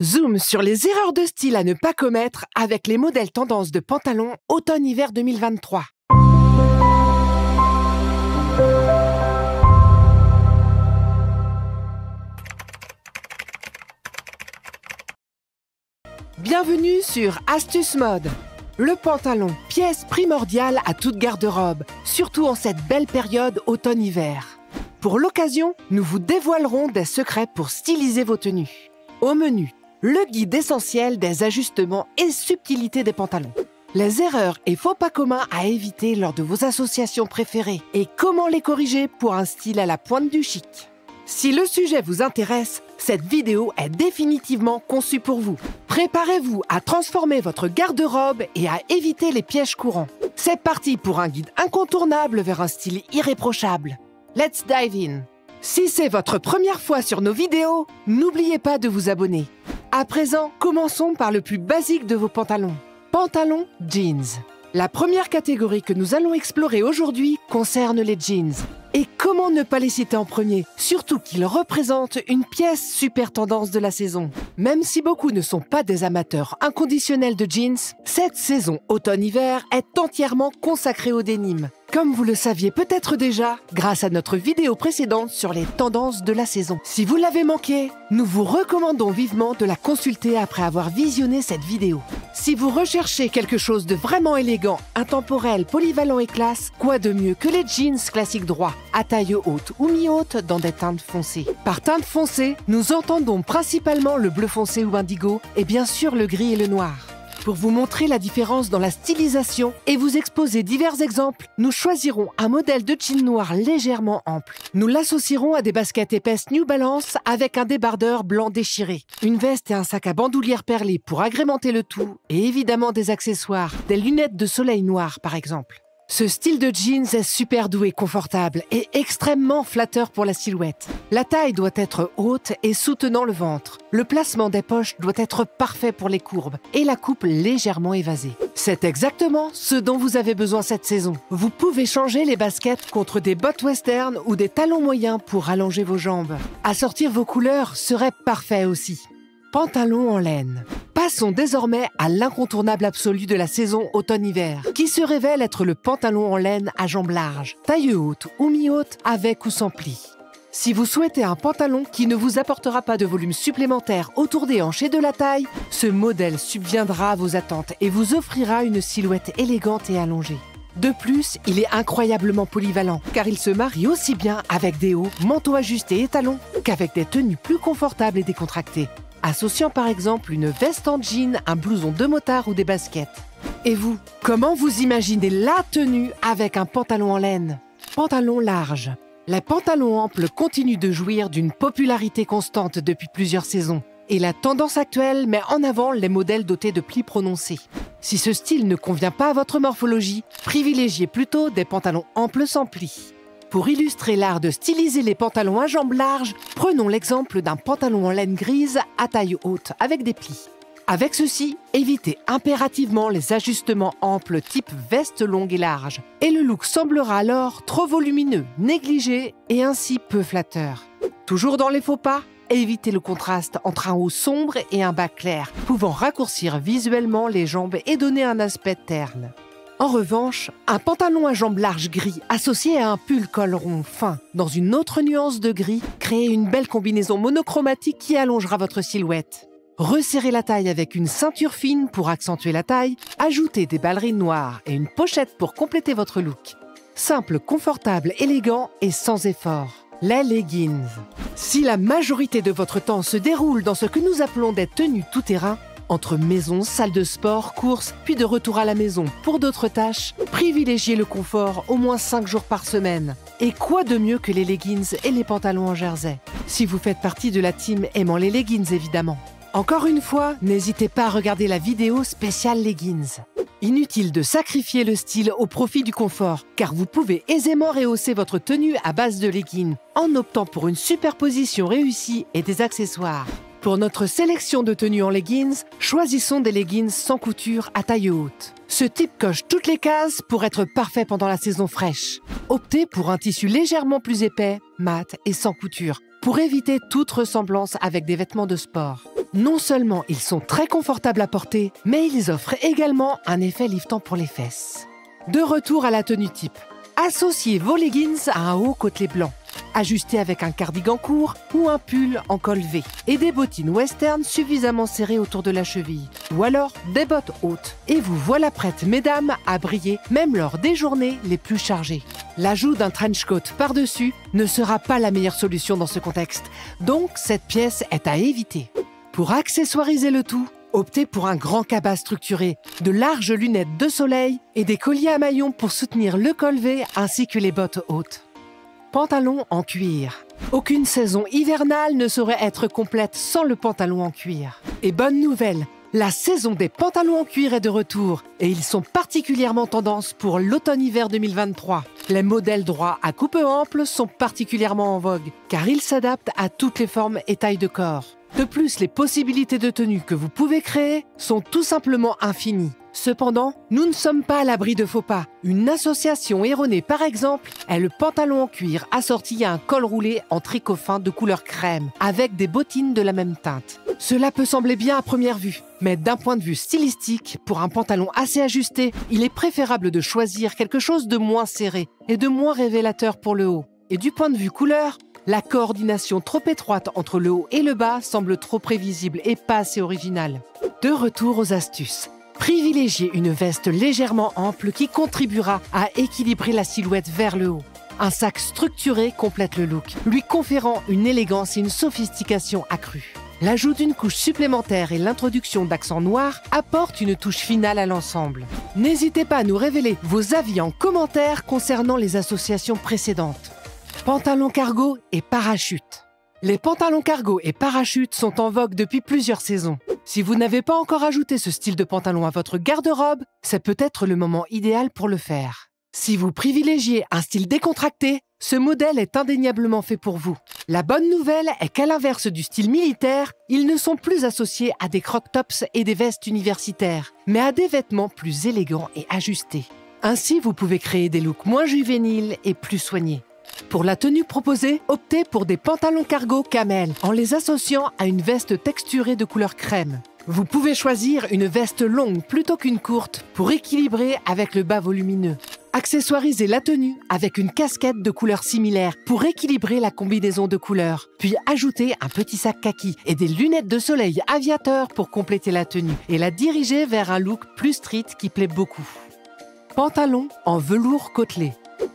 Zoom sur les erreurs de style à ne pas commettre avec les modèles tendances de pantalons automne-hiver 2023. Bienvenue sur Astuce Mode. Le pantalon, pièce primordiale à toute garde-robe, surtout en cette belle période automne-hiver. Pour l'occasion, nous vous dévoilerons des secrets pour styliser vos tenues. Au menu, le guide essentiel des ajustements et subtilités des pantalons. Les erreurs et faux pas communs à éviter lors de vos associations préférées et comment les corriger pour un style à la pointe du chic. Si le sujet vous intéresse, cette vidéo est définitivement conçue pour vous. Préparez-vous à transformer votre garde-robe et à éviter les pièges courants. C'est parti pour un guide incontournable vers un style irréprochable. Let's dive in! Si c'est votre première fois sur nos vidéos, n'oubliez pas de vous abonner. À présent, commençons par le plus basique de vos pantalons. Pantalons jeans. La première catégorie que nous allons explorer aujourd'hui concerne les jeans. Et comment ne pas les citer en premier, surtout qu'ils représentent une pièce super tendance de la saison. Même si beaucoup ne sont pas des amateurs inconditionnels de jeans, cette saison automne-hiver est entièrement consacrée au denim. Comme vous le saviez peut-être déjà, grâce à notre vidéo précédente sur les tendances de la saison. Si vous l'avez manqué, nous vous recommandons vivement de la consulter après avoir visionné cette vidéo. Si vous recherchez quelque chose de vraiment élégant, intemporel, polyvalent et classe, quoi de mieux que les jeans classiques droits, à taille haute ou mi-haute dans des teintes foncées. Par teinte foncée, nous entendons principalement le bleu foncé ou indigo et bien sûr le gris et le noir. Pour vous montrer la différence dans la stylisation et vous exposer divers exemples, nous choisirons un modèle de jean noir légèrement ample. Nous l'associerons à des baskets épaisses New Balance avec un débardeur blanc déchiré, une veste et un sac à bandoulière perlée pour agrémenter le tout et évidemment des accessoires, des lunettes de soleil noires par exemple. Ce style de jeans est super doux et confortable et extrêmement flatteur pour la silhouette. La taille doit être haute et soutenant le ventre. Le placement des poches doit être parfait pour les courbes et la coupe légèrement évasée. C'est exactement ce dont vous avez besoin cette saison. Vous pouvez changer les baskets contre des bottes western ou des talons moyens pour allonger vos jambes. Assortir vos couleurs serait parfait aussi. Pantalon en laine. Passons désormais à l'incontournable absolu de la saison automne-hiver, qui se révèle être le pantalon en laine à jambes larges, taille haute ou mi-haute, avec ou sans plis. Si vous souhaitez un pantalon qui ne vous apportera pas de volume supplémentaire autour des hanches et de la taille, ce modèle subviendra à vos attentes et vous offrira une silhouette élégante et allongée. De plus, il est incroyablement polyvalent, car il se marie aussi bien avec des hauts, manteaux ajustés et talons, qu'avec des tenues plus confortables et décontractées, associant par exemple une veste en jean, un blouson de motard ou des baskets. Et vous, comment vous imaginez la tenue avec un pantalon en laine? Pantalon large. Les pantalons amples continuent de jouir d'une popularité constante depuis plusieurs saisons. Et la tendance actuelle met en avant les modèles dotés de plis prononcés. Si ce style ne convient pas à votre morphologie, privilégiez plutôt des pantalons amples sans plis. Pour illustrer l'art de styliser les pantalons à jambes larges, prenons l'exemple d'un pantalon en laine grise à taille haute avec des plis. Avec ceci, évitez impérativement les ajustements amples type veste longue et large. Et le look semblera alors trop volumineux, négligé et ainsi peu flatteur. Toujours dans les faux pas, évitez le contraste entre un haut sombre et un bas clair, pouvant raccourcir visuellement les jambes et donner un aspect terne. En revanche, un pantalon à jambes larges gris associé à un pull col rond fin dans une autre nuance de gris crée une belle combinaison monochromatique qui allongera votre silhouette. Resserrez la taille avec une ceinture fine pour accentuer la taille, ajoutez des ballerines noires et une pochette pour compléter votre look. Simple, confortable, élégant et sans effort. Les leggings. Si la majorité de votre temps se déroule dans ce que nous appelons des tenues tout-terrain, entre maison, salle de sport, courses, puis de retour à la maison pour d'autres tâches, privilégiez le confort au moins 5 jours par semaine. Et quoi de mieux que les leggings et les pantalons en jersey? Si vous faites partie de la team aimant les leggings évidemment. Encore une fois, n'hésitez pas à regarder la vidéo spéciale leggings. Inutile de sacrifier le style au profit du confort, car vous pouvez aisément rehausser votre tenue à base de leggings en optant pour une superposition réussie et des accessoires. Pour notre sélection de tenues en leggings, choisissons des leggings sans couture à taille haute. Ce type coche toutes les cases pour être parfait pendant la saison fraîche. Optez pour un tissu légèrement plus épais, mat et sans couture, pour éviter toute ressemblance avec des vêtements de sport. Non seulement ils sont très confortables à porter, mais ils offrent également un effet liftant pour les fesses. De retour à la tenue type. Associez vos leggings à un haut côtelé blanc. Ajustez avec un cardigan court ou un pull en col V et des bottines western suffisamment serrées autour de la cheville. Ou alors des bottes hautes. Et vous voilà prêtes, mesdames, à briller même lors des journées les plus chargées. L'ajout d'un trench coat par-dessus ne sera pas la meilleure solution dans ce contexte. Donc cette pièce est à éviter. Pour accessoiriser le tout, optez pour un grand cabas structuré, de larges lunettes de soleil et des colliers à maillons pour soutenir le col V ainsi que les bottes hautes. Pantalon en cuir. Aucune saison hivernale ne saurait être complète sans le pantalon en cuir. Et bonne nouvelle, la saison des pantalons en cuir est de retour et ils sont particulièrement tendance pour l'automne-hiver 2023. Les modèles droits à coupe ample sont particulièrement en vogue car ils s'adaptent à toutes les formes et tailles de corps. De plus, les possibilités de tenue que vous pouvez créer sont tout simplement infinies. Cependant, nous ne sommes pas à l'abri de faux pas. Une association erronée, par exemple, est le pantalon en cuir assorti à un col roulé en tricot fin de couleur crème, avec des bottines de la même teinte. Cela peut sembler bien à première vue, mais d'un point de vue stylistique, pour un pantalon assez ajusté, il est préférable de choisir quelque chose de moins serré et de moins révélateur pour le haut. Et du point de vue couleur, la coordination trop étroite entre le haut et le bas semble trop prévisible et pas assez originale. De retour aux astuces. Privilégiez une veste légèrement ample qui contribuera à équilibrer la silhouette vers le haut. Un sac structuré complète le look, lui conférant une élégance et une sophistication accrues. L'ajout d'une couche supplémentaire et l'introduction d'accents noirs apportent une touche finale à l'ensemble. N'hésitez pas à nous révéler vos avis en commentaire concernant les associations précédentes. Pantalon cargo et parachute. Les pantalons cargo et parachute sont en vogue depuis plusieurs saisons. Si vous n'avez pas encore ajouté ce style de pantalon à votre garde-robe, c'est peut-être le moment idéal pour le faire. Si vous privilégiez un style décontracté, ce modèle est indéniablement fait pour vous. La bonne nouvelle est qu'à l'inverse du style militaire, ils ne sont plus associés à des croc-tops et des vestes universitaires, mais à des vêtements plus élégants et ajustés. Ainsi, vous pouvez créer des looks moins juvéniles et plus soignés. Pour la tenue proposée, optez pour des pantalons cargo camel en les associant à une veste texturée de couleur crème. Vous pouvez choisir une veste longue plutôt qu'une courte pour équilibrer avec le bas volumineux. Accessoirisez la tenue avec une casquette de couleur similaire pour équilibrer la combinaison de couleurs. Puis ajoutez un petit sac kaki et des lunettes de soleil aviateur pour compléter la tenue et la diriger vers un look plus street qui plaît beaucoup. Pantalon en velours côtelé.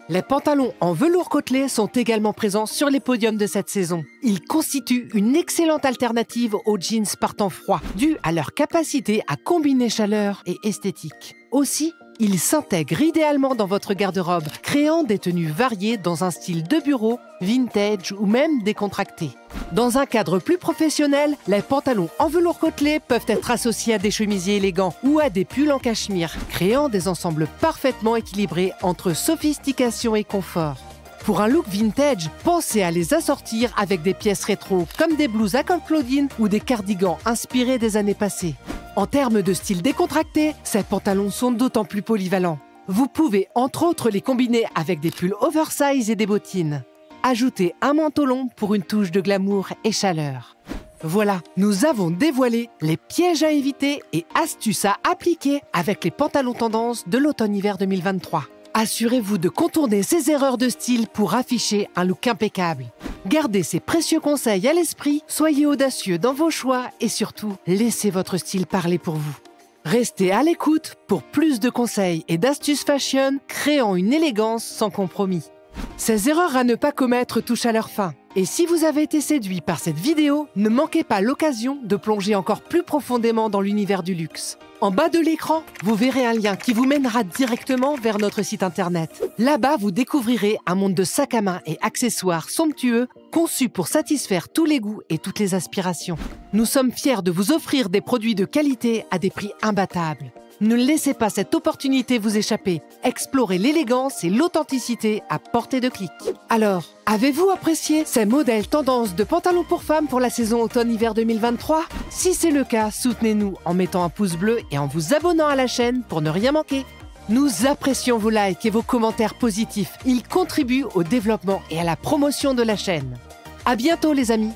Les pantalons en velours côtelé sont également présents sur les podiums de cette saison. Ils constituent une excellente alternative aux jeans partant froid, due à leur capacité à combiner chaleur et esthétique. Aussi, ils s'intègrent idéalement dans votre garde-robe, créant des tenues variées dans un style de bureau, vintage ou même décontracté. Dans un cadre plus professionnel, les pantalons en velours côtelé peuvent être associés à des chemisiers élégants ou à des pulls en cachemire, créant des ensembles parfaitement équilibrés entre sophistication et confort. Pour un look vintage, pensez à les assortir avec des pièces rétro comme des blouses à col Claudine ou des cardigans inspirés des années passées. En termes de style décontracté, ces pantalons sont d'autant plus polyvalents. Vous pouvez entre autres les combiner avec des pulls oversize et des bottines. Ajoutez un manteau long pour une touche de glamour et chaleur. Voilà, nous avons dévoilé les pièges à éviter et astuces à appliquer avec les pantalons tendance de l'automne-hiver 2023. Assurez-vous de contourner ces erreurs de style pour afficher un look impeccable. Gardez ces précieux conseils à l'esprit, soyez audacieux dans vos choix et surtout, laissez votre style parler pour vous. Restez à l'écoute pour plus de conseils et d'astuces fashion, créant une élégance sans compromis. Ces erreurs à ne pas commettre touchent à leur fin. Et si vous avez été séduit par cette vidéo, ne manquez pas l'occasion de plonger encore plus profondément dans l'univers du luxe. En bas de l'écran, vous verrez un lien qui vous mènera directement vers notre site internet. Là-bas, vous découvrirez un monde de sacs à main et accessoires somptueux conçus pour satisfaire tous les goûts et toutes les aspirations. Nous sommes fiers de vous offrir des produits de qualité à des prix imbattables. Ne laissez pas cette opportunité vous échapper. Explorez l'élégance et l'authenticité à portée de clic. Alors, avez-vous apprécié ces modèles tendance de pantalons pour femmes pour la saison automne-hiver 2023 ? Si c'est le cas, soutenez-nous en mettant un pouce bleu et en vous abonnant à la chaîne pour ne rien manquer. Nous apprécions vos likes et vos commentaires positifs. Ils contribuent au développement et à la promotion de la chaîne. À bientôt les amis.